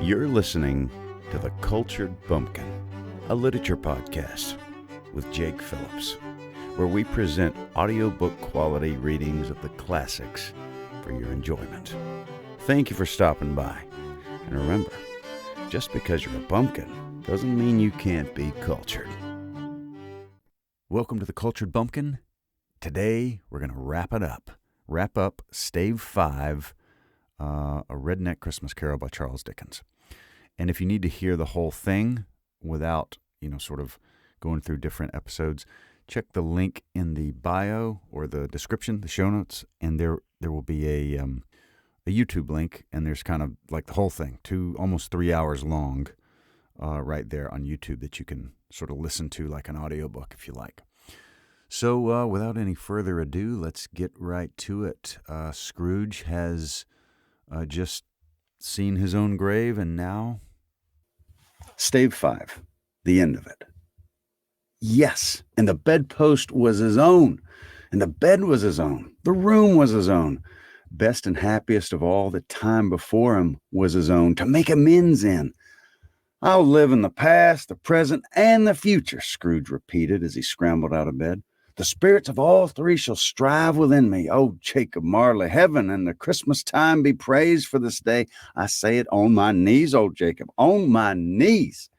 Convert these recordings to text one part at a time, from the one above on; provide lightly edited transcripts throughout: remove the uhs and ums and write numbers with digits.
You're listening to The Cultured Bumpkin, a literature podcast with Jake Phillips, where we present audiobook quality readings of the classics for your enjoyment. Thank you for stopping by. And remember, just because you're a bumpkin doesn't mean you can't be cultured. Welcome to The Cultured Bumpkin. Today, we're going to wrap up Stave 5, A Redneck Christmas Carol by Charles Dickens. And if you need to hear the whole thing without, sort of going through different episodes, check the link in the bio or the description, the show notes, and there will be a YouTube link, and there's kind of like the whole thing, almost 3 hours long, right there on YouTube that you can sort of listen to like an audiobook if you like. So without any further ado, let's get right to it. Scrooge has just seen his own grave, and now Stave 5, the end of it. Yes, and the bedpost was his own, and the bed was his own, the room was his own. Best and happiest of all, the time before him was his own, to make amends in. I'll live in the past, the present, and the future, Scrooge repeated as he scrambled out of bed. The spirits of all three shall strive within me. Oh, Jacob Marley, heaven and the Christmas time be praised for this day. I say it on my knees, old Jacob, on my knees.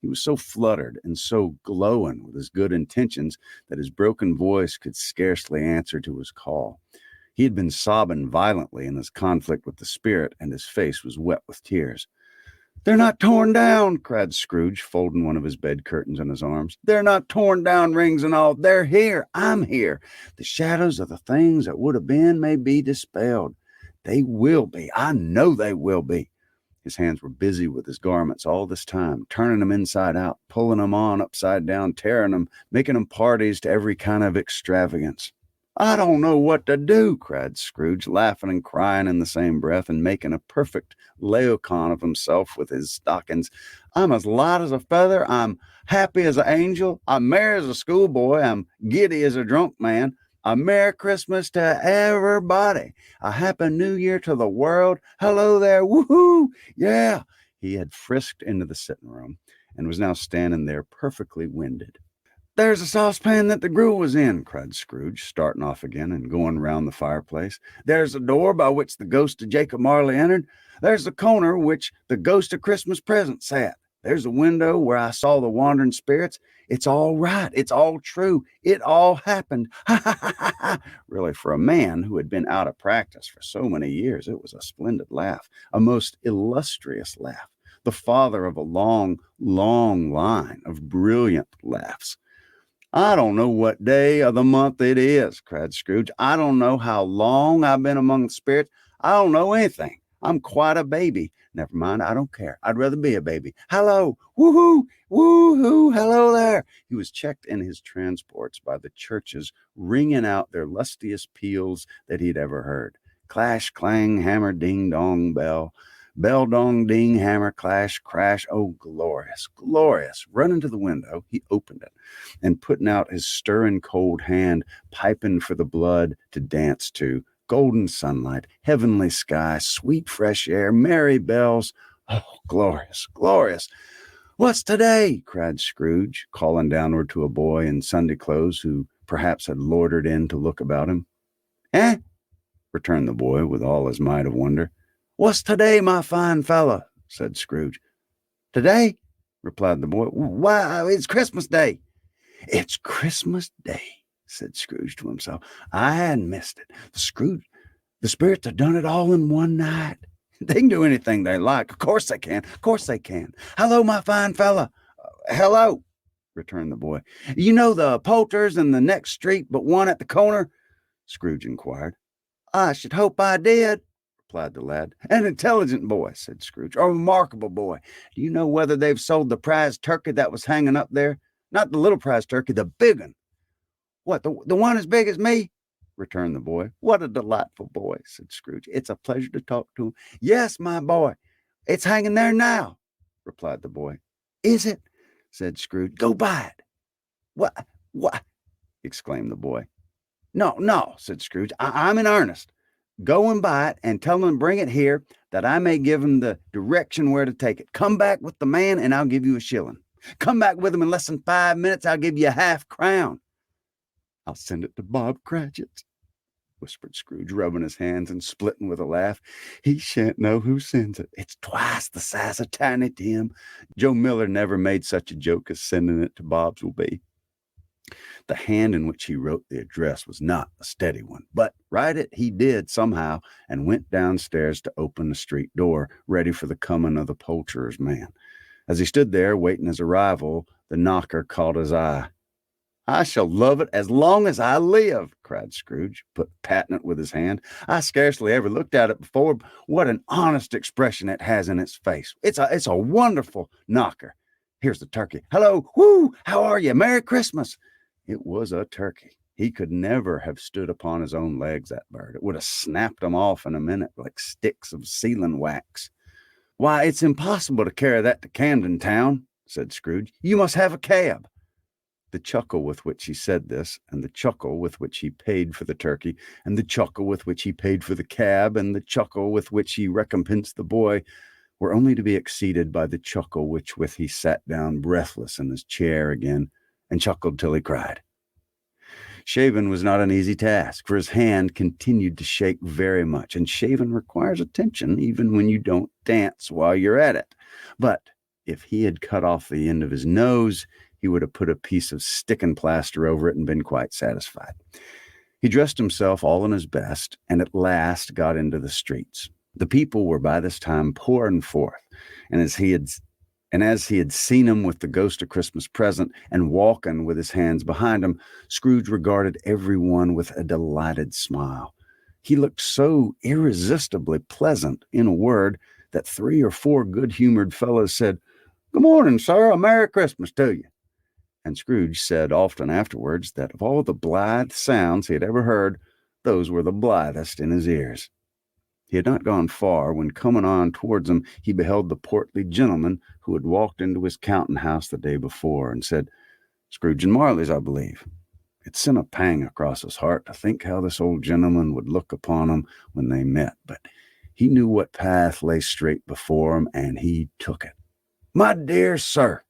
He was so fluttered and so glowing with his good intentions that his broken voice could scarcely answer to his call. He had been sobbing violently in his conflict with the spirit, and his face was wet with tears. "They're not torn down," cried Scrooge, folding one of his bed curtains in his arms. "They're not torn down, rings and all. They're here. I'm here. The shadows of the things that would have been may be dispelled. They will be. I know they will be." His hands were busy with his garments all this time, turning them inside out, pulling them on upside down, tearing them, making them parties to every kind of extravagance. "I don't know what to do," cried Scrooge, laughing and crying in the same breath and making a perfect Laocoon of himself with his stockings. "I'm as light as a feather. I'm happy as an angel. I'm merry as a schoolboy. I'm giddy as a drunk man. A Merry Christmas to everybody. A Happy New Year to the world. Hello there. Woohoo! Yeah." He had frisked into the sitting room and was now standing there perfectly winded. "There's a saucepan that the gruel was in," cried Scrooge, starting off again and going round the fireplace. "There's the door by which the ghost of Jacob Marley entered. There's the corner which the ghost of Christmas present sat. There's the window where I saw the wandering spirits. It's all right. It's all true. It all happened. Ha ha ha ha ha." Really, for a man who had been out of practice for so many years, it was a splendid laugh, a most illustrious laugh, the father of a long, long line of brilliant laughs. "I don't know what day of the month it is," cried Scrooge. "I don't know how long I've been among the spirits. I don't know anything. I'm quite a baby. Never mind, I don't care. I'd rather be a baby. Hello, woohoo, woohoo, hello there." He was checked in his transports by the churches ringing out their lustiest peals that he'd ever heard. Clash, clang, hammer, ding, dong, bell. Bell, dong, ding, hammer, clash, crash. Oh, glorious, glorious. Running to the window, he opened it, and putting out his stirring cold hand, piping for the blood to dance to. Golden sunlight, heavenly sky, sweet fresh air, merry bells. Oh, glorious, glorious. "What's today?" cried Scrooge, calling downward to a boy in Sunday clothes who perhaps had loitered in to look about him. "Eh?" returned the boy with all his might of wonder. "What's today, my fine fellow?" said Scrooge. "Today?" replied the boy. "Why, it's Christmas Day." "It's Christmas Day," said Scrooge to himself. "I hadn't missed it. The spirits have done it all in one night. They can do anything they like. Of course they can. Of course they can. Hello, my fine fellow." "Hello," returned the boy. "You know the Poulter's in the next street but one at the corner?" Scrooge inquired. "I should hope I did," replied the lad. "An intelligent boy," said Scrooge. "A remarkable boy. Do you know whether they've sold the prize turkey that was hanging up there? Not the little prize turkey, the big one." "What, the one as big as me?" returned the boy. "What a delightful boy," said Scrooge. "It's a pleasure to talk to him." "Yes, my boy. It's hanging there now," replied the boy. "Is it?" said Scrooge. "Go buy it." What?" exclaimed the boy. No, said Scrooge. "I'm in earnest." Go and buy it and tell him to bring it here that I may give him the direction where to take it. Come back with the man and I'll give you a shilling. Come back with him in less than 5 minutes, I'll give you a half-crown. I'll send it to Bob Cratchit, whispered Scrooge, rubbing his hands and splitting with a laugh. He shan't know who sends it. It's twice the size of Tiny Tim. Joe Miller never made such a joke as sending it to Bob's will be. The hand in which he wrote the address was not a steady one, but write it he did somehow and went downstairs to open the street door, ready for the coming of the poulterer's man. As he stood there waiting his arrival, the knocker caught his eye. I shall love it as long as I live, cried Scrooge, patting it with his hand. I scarcely ever looked at it before. What an honest expression it has in its face. It's a wonderful knocker. Here's the turkey. Hello, whoo, how are you? Merry Christmas. It was a turkey. He could never have stood upon his own legs, that bird. It would have snapped them off in a minute like sticks of sealing wax. Why, it's impossible to carry that to Camden Town, said Scrooge. You must have a cab. The chuckle with which he said this, and the chuckle with which he paid for the turkey, and the chuckle with which he paid for the cab, and the chuckle with which he recompensed the boy, were only to be exceeded by the chuckle with which he sat down breathless in his chair again, and chuckled till he cried. Shaving was not an easy task, for his hand continued to shake very much, and shaving requires attention even when you don't dance while you're at it. But if he had cut off the end of his nose, he would have put a piece of sticking plaster over it and been quite satisfied. He dressed himself all in his best, and at last got into the streets. The people were by this time pouring forth, and as he had seen him with the ghost of Christmas present and walking with his hands behind him, Scrooge regarded everyone with a delighted smile. He looked so irresistibly pleasant, in a word, that 3 or 4 good-humored fellows said, "Good morning, sir, a Merry Christmas to you." And Scrooge said often afterwards that of all the blithe sounds he had ever heard, those were the blithest in his ears. He had not gone far when, coming on towards him, he beheld the portly gentleman who had walked into his counting-house the day before, and said, "Scrooge and Marley's, I believe." It sent a pang across his heart to think how this old gentleman would look upon him when they met, but he knew what path lay straight before him, and he took it. "My dear sir,"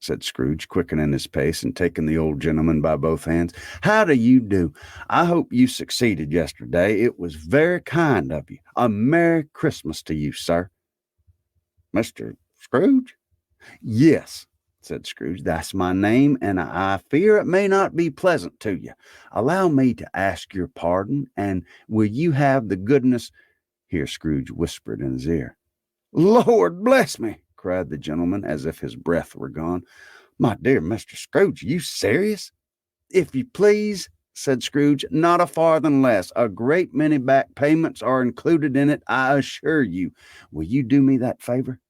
said Scrooge, quickening his pace and taking the old gentleman by both hands, "how do you do? I hope you succeeded yesterday. It was very kind of you. A Merry Christmas to you, sir." "Mr. Scrooge?" "Yes," said Scrooge, "that's my name, and I fear it may not be pleasant to you. Allow me to ask your pardon, and will you have the goodness—" Here Scrooge whispered in his ear. "Lord bless me!" cried the gentleman, as if his breath were gone. "My dear Mr. Scrooge, are you serious?" "If you please," said Scrooge, "not a farthing less. A great many back payments are included in it, I assure you. Will you do me that favor?"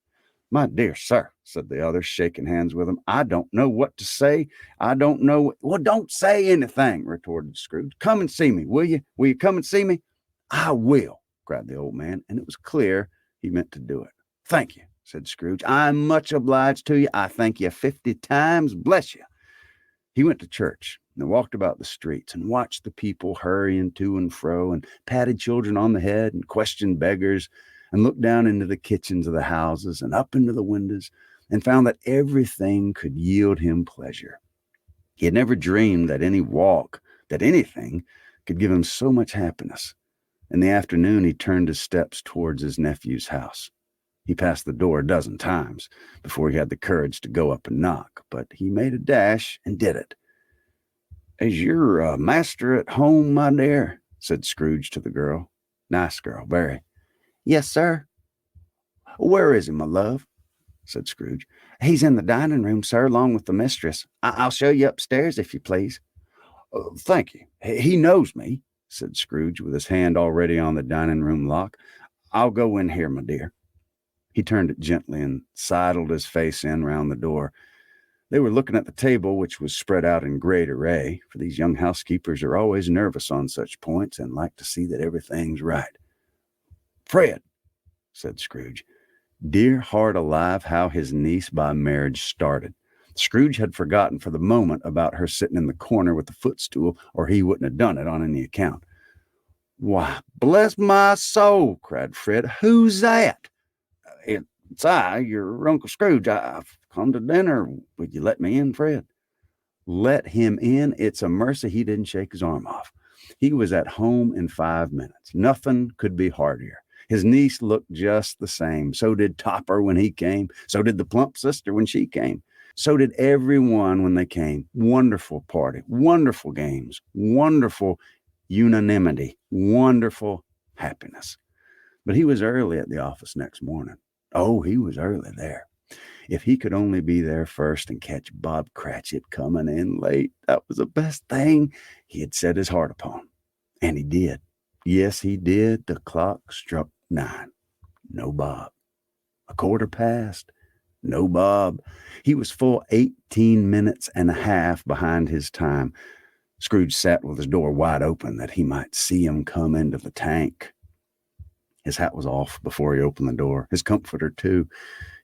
"My dear sir," said the other, shaking hands with him, "I don't know what to say. I don't know—" "Well, don't say anything," retorted Scrooge. "Come and see me, will you? Will you come and see me?" "I will," cried the old man, and it was clear he meant to do it. "Thank you," said Scrooge. "I'm much obliged to you. I thank you 50 times. Bless you." He went to church and walked about the streets and watched the people hurrying to and fro, and patted children on the head and questioned beggars, and looked down into the kitchens of the houses and up into the windows, and found that everything could yield him pleasure. He had never dreamed that anything could give him so much happiness. In the afternoon, he turned his steps towards his nephew's house. He passed the door a dozen times before he had the courage to go up and knock, but he made a dash and did it. "Is your master at home, my dear?" said Scrooge to the girl. Nice girl, very. "Yes, sir." "Where is he, my love?" said Scrooge. "He's in the dining room, sir, along with the mistress. I'll show you upstairs, if you please." "Thank you. He knows me," said Scrooge, with his hand already on the dining room lock. "I'll go in here, my dear." He turned it gently and sidled his face in round the door. They were looking at the table, which was spread out in great array, for these young housekeepers are always nervous on such points and like to see that everything's right. "Fred," said Scrooge. Dear heart alive, how his niece by marriage started. Scrooge had forgotten for the moment about her sitting in the corner with the footstool, or he wouldn't have done it on any account. Why, bless my soul, cried Fred. Who's that? It's I, your Uncle Scrooge. I've come to dinner. Would you let me in, Fred? Let him in? It's a mercy he didn't shake his arm off. He was at home in 5 minutes. Nothing could be heartier. His niece looked just the same. So did Topper when he came. So did the plump sister when she came. So did everyone when they came. Wonderful party, wonderful games, wonderful unanimity, wonderful happiness. But he was early at the office next morning. Oh, he was early there. If he could only be there first and catch Bob Cratchit coming in late, that was the best thing he had set his heart upon. And he did. Yes, he did. The clock struck 9. No Bob. 1:15. No Bob. He was full 18 minutes and a half behind his time. Scrooge sat with his door wide open that he might see him come into the tank. His hat was off before he opened the door. His comforter, too.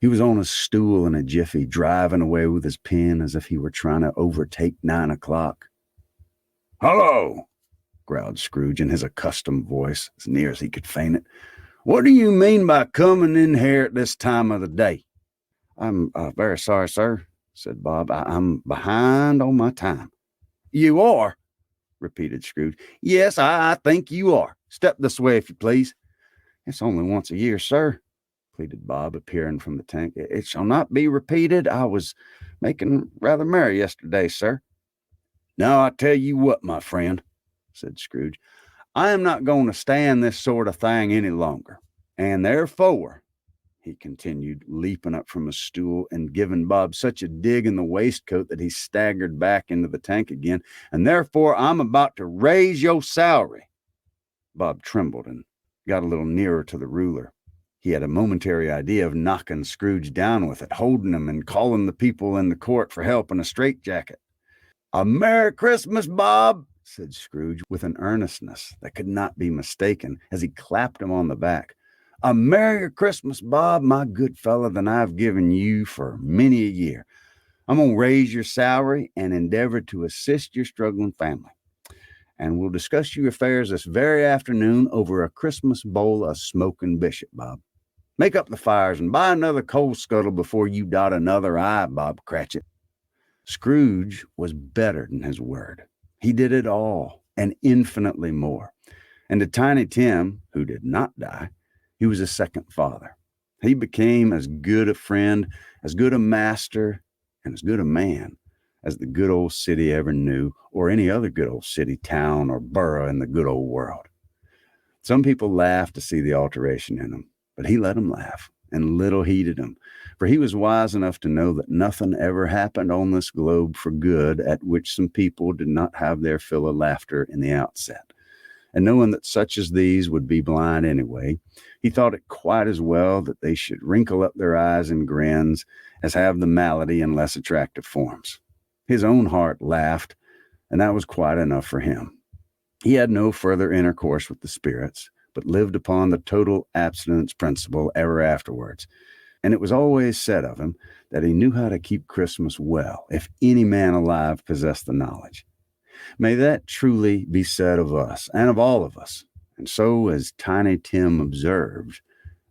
He was on a stool in a jiffy, driving away with his pen as if he were trying to overtake 9 o'clock. "Hello," growled Scrooge in his accustomed voice, as near as he could feign it. "What do you mean by coming in here at this time of the day?" "I'm very sorry, sir," said Bob. "I'm behind on my time." "You are?" repeated Scrooge. "Yes, I think you are. Step this way, if you please." "It's only once a year, sir," pleaded Bob, appearing from the tank. "It shall not be repeated. I was making rather merry yesterday, sir." "Now, I tell you what, my friend," said Scrooge, "I am not going to stand this sort of thing any longer. And therefore," he continued, leaping up from his stool and giving Bob such a dig in the waistcoat that he staggered back into the tank again, "and therefore I'm about to raise your salary." Bob trembled and got a little nearer to the ruler. He had a momentary idea of knocking Scrooge down with it, holding him and calling the people in the court for help in a straitjacket. "A Merry Christmas, Bob," said Scrooge with an earnestness that could not be mistaken as he clapped him on the back. "A Merrier Christmas, Bob, my good fellow, than I've given you for many a year. I'm going to raise your salary and endeavor to assist your struggling family. And we'll discuss your affairs this very afternoon over a Christmas bowl of smoking bishop, Bob. Make up the fires and buy another coal scuttle before you dot another I, Bob Cratchit." Scrooge was better than his word. He did it all and infinitely more. And to Tiny Tim, who did not die, he was a second father. He became as good a friend, as good a master, and as good a man as the good old city ever knew, or any other good old city, town, or borough in the good old world. Some people laughed to see the alteration in him, but he let them laugh, and little heeded them, for he was wise enough to know that nothing ever happened on this globe for good at which some people did not have their fill of laughter in the outset. And knowing that such as these would be blind anyway, he thought it quite as well that they should wrinkle up their eyes in grins as have the malady in less attractive forms. His own heart laughed, and that was quite enough for him. He had no further intercourse with the spirits, but lived upon the total abstinence principle ever afterwards. And it was always said of him that he knew how to keep Christmas well, if any man alive possessed the knowledge. May that truly be said of us and of all of us. And so, as Tiny Tim observed,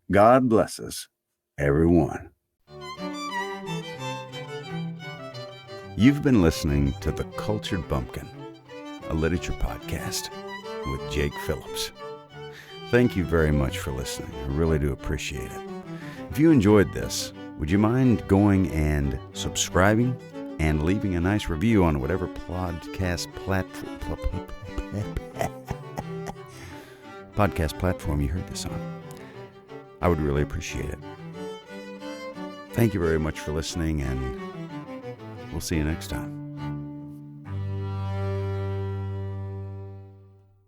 God bless us, everyone. You've been listening to The Cultured Bumpkin, a literature podcast with Jake Phillips. Thank you very much for listening. I really do appreciate it. If you enjoyed this, would you mind going and subscribing and leaving a nice review on whatever podcast platform you heard this on? I would really appreciate it. Thank you very much for listening, and we'll see you next time.